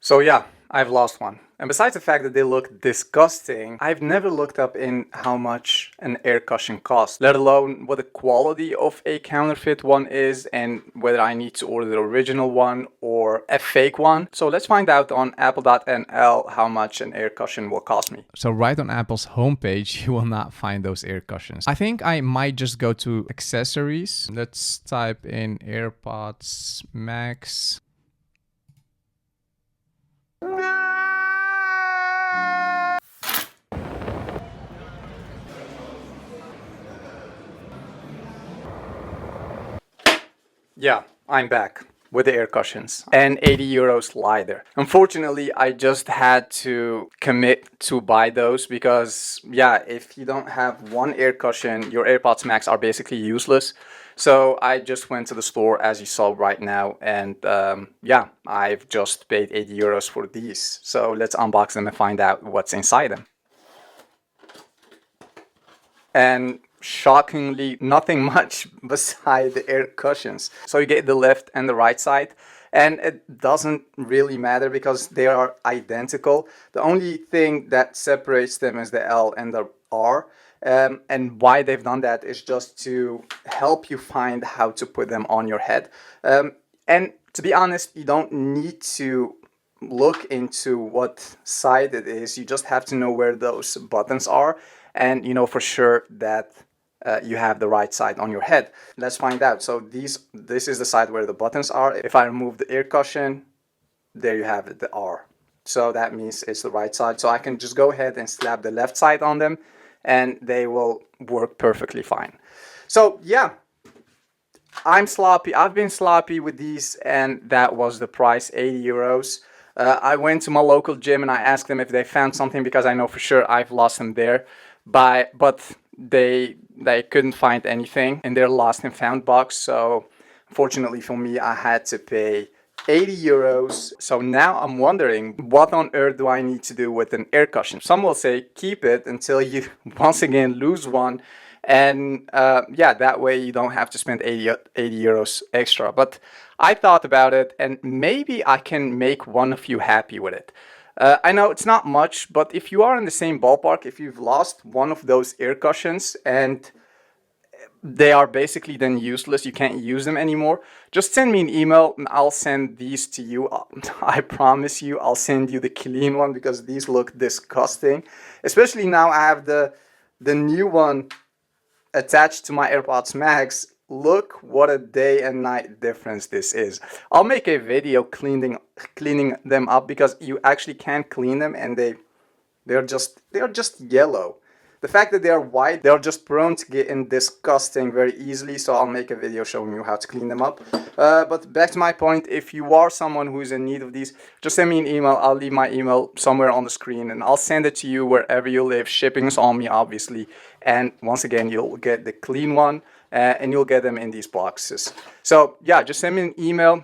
So yeah, I've lost one. And besides the fact that they look disgusting, I've never looked up in how much an air cushion costs, let alone what the quality of a counterfeit one is and whether I need to order the original one or a fake one. So let's find out on apple.nl how much an air cushion will cost me. So right on Apple's homepage, you will not find those air cushions. I think I might just go to accessories. Let's type in AirPods Max. Yeah, I'm back with the air cushions and 80 euros lighter. Unfortunately, I just had to commit to buy those because, yeah, if you don't have one air cushion, your AirPods Max are basically useless. So I just went to the store as you saw right now, and yeah, I've just paid 80 euros for these. So let's unbox them and find out what's inside them. And shockingly, nothing much beside the air cushions. So you get the left and the right side, and it doesn't really matter because they are identical. The only thing that separates them is the L and the R. And why they've done that is just to help you find how to put them on your head. And to be honest, you don't need to look into what side it is. You just have to know where those buttons are, and you know for sure that you have the right side on your head. Let's find out. So this is the side where the buttons are. If I remove the air cushion, there you have it, the R. So that means it's the right side. So I can just go ahead and slap the left side on them and they will work perfectly fine. So yeah, I'm sloppy. I've been sloppy with these, and that was the price, 80 euros. I went to my local gym and I asked them if they found something because I know for sure I've lost them there. But they couldn't find anything in their lost and found box. So fortunately for me, I had to pay 80 euros. So now I'm wondering, what on earth do I need to do with an air cushion? Some will say keep it until you once again lose one. And yeah, that way you don't have to spend 80 euros extra. But I thought about it, and maybe I can make one of you happy with it. I know it's not much, but if you are in the same ballpark, if you've lost one of those air cushions and they are basically then useless, you can't use them anymore, just send me an email and I'll send these to you. I promise you I'll send you the clean one because these look disgusting. Especially now I have the new one attached to my AirPods Max. Look what a day and night difference this is. I'll make a video cleaning them up because you actually can't clean them, and they're just yellow. The fact that they are white, they're just prone to getting disgusting very easily, so I'll make a video showing you how to clean them up. But back to my point, if you are someone who is in need of these, just send me an email. I'll leave my email somewhere on the screen and I'll send it to you wherever you live. Shipping is on me, obviously. And once again, you'll get the clean one and you'll get them in these boxes. So yeah, just send me an email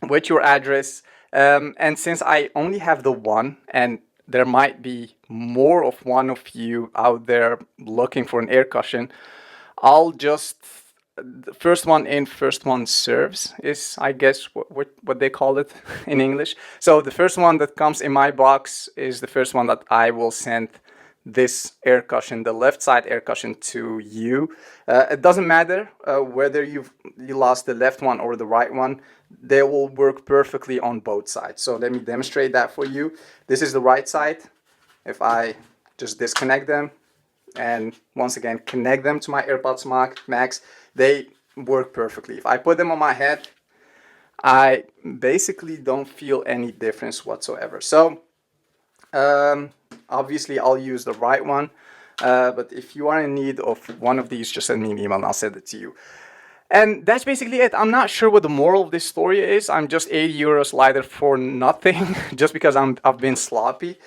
with your address. And since I only have the one, and there might be more of one of you out there looking for an air cushion, I'll just, the first one in, first one serves is, I guess, what they call it in English. So the first one that comes in my box is the first one that I will send this air cushion, the left side air cushion, to you. It doesn't matter whether you lost the left one or the right one. They will work perfectly on both sides. So let me demonstrate that for you. This is the right side. If I just disconnect them and once again connect them to my AirPods Max, they work perfectly. If I put them on my head, I basically don't feel any difference whatsoever. So obviously I'll use the right one, but if you are in need of one of these, just send me an email and I'll send it to you. And that's basically it. I'm not sure what the moral of this story is. I'm just 80 euros lighter for nothing just because I've been sloppy.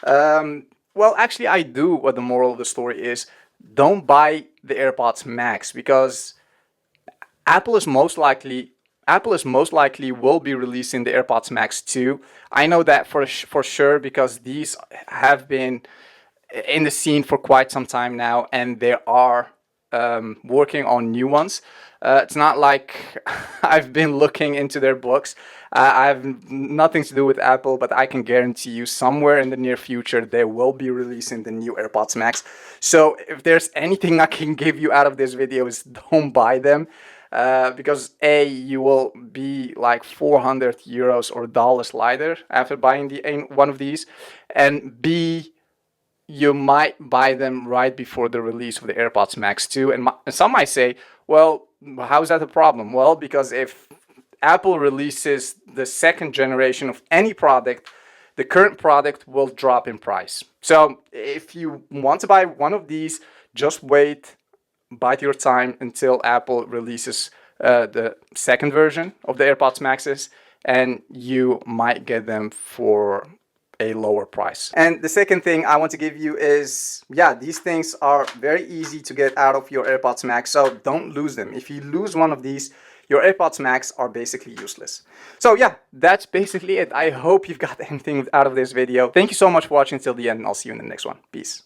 Well, actually I do. What the moral of the story is, don't buy the AirPods Max because Apple is most likely will be releasing the AirPods Max 2. I know that for sure because these have been in the scene for quite some time now, and there are working on new ones. It's not like I've been looking into their books. I have nothing to do with Apple, but I can guarantee you somewhere in the near future they will be releasing the new AirPods Max. So if there's anything I can give you out of this video is don't buy them. Because A, you will be like 400 euros or dollars lighter after buying one of these, and B, you might buy them right before the release of the AirPods Max 2. And some might say, well, how is that a problem? Well, because if Apple releases the second generation of any product, the current product will drop in price. So if you want to buy one of these, just wait, bide your time until Apple releases the second version of the AirPods Maxes, and you might get them for a lower price. And the second thing I want to give you is, yeah, these things are very easy to get out of your AirPods Max, so don't lose them. If you lose one of these, your AirPods Max are basically useless. So yeah, that's basically it. I hope you've got anything out of this video. Thank you so much for watching till the end, and I'll see you in the next one. Peace.